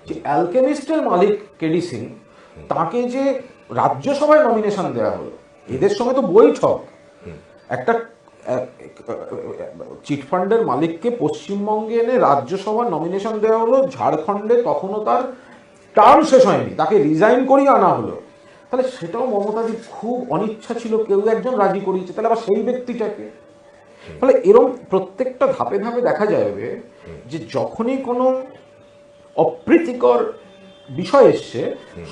যে অ্যালকেমিস্টের মালিক কেডি সিং, তাকে যে রাজ্যসভায় নমিনেশন দেওয়া হলো, এদের সঙ্গে তো বৈঠক। একটা চিটফান্ডের মালিককে পশ্চিমবঙ্গে এনে রাজ্যসভার নমিনেশন দেওয়া হলো, ঝাড়খণ্ডে তখনও তার টার্ম শেষ হয়নি, তাকে রিজাইন করিয়ে আনা হলো। তাহলে সেটাও মমতাদির খুব অনিচ্ছা ছিল, কেউ একজন রাজি করিয়েছে, তাহলে আবার সেই ব্যক্তিটাকে। ফলে এরকম প্রত্যেকটা ধাপে ধাপে দেখা যাবে যে যখনই কোনো অপ্রীতিকর বিষয় এসছে,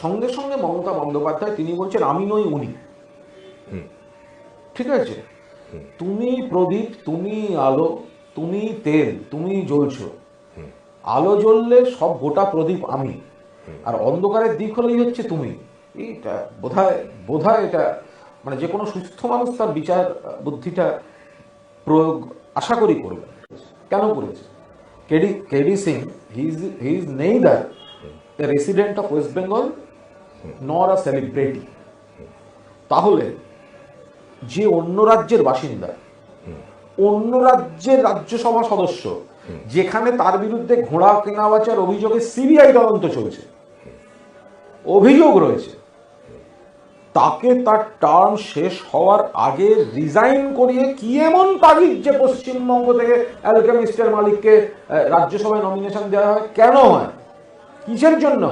সঙ্গে সঙ্গে মমতা বন্দ্যোপাধ্যায় তিনি বলছেন আমি নই উনি। ঠিক আছে, তুমি প্রদীপ, তুমি আলো, তুমি তেল, তুমি জ্বলছো। আলো জ্বললে সব গোটা প্রদীপ আমি, আর অন্ধকারের দিক হলেই হচ্ছে তুমি। এইটা বোধহয় বোধহয় এটা মানে যে কোনো সুস্থ মানুষ তার বিচার বুদ্ধিটা প্রয়োগ আশা করি করবে। কেন করেছে? KD Singh, he is neither a resident of West Bengal nor a celebrity. তাহলে যে অন্য রাজ্যের বাসিন্দা, অন্য রাজ্যের রাজ্যসভা সদস্য, যেখানে তার বিরুদ্ধে ঘোড়া কেনাবেচার অভিযোগে সিবিআই তদন্ত চলছে, অভিযোগ রয়েছে, তাকে তার টার্ম শেষ হওয়ার আগে রিজাইন করিয়ে কি এমন তাগিদ যে পশ্চিমবঙ্গ থেকে অ্যালকেমিস্টের মালিককে রাজ্যসভায় নমিনেশন দেওয়া হয়? কেন হয়? কিসের জন্য?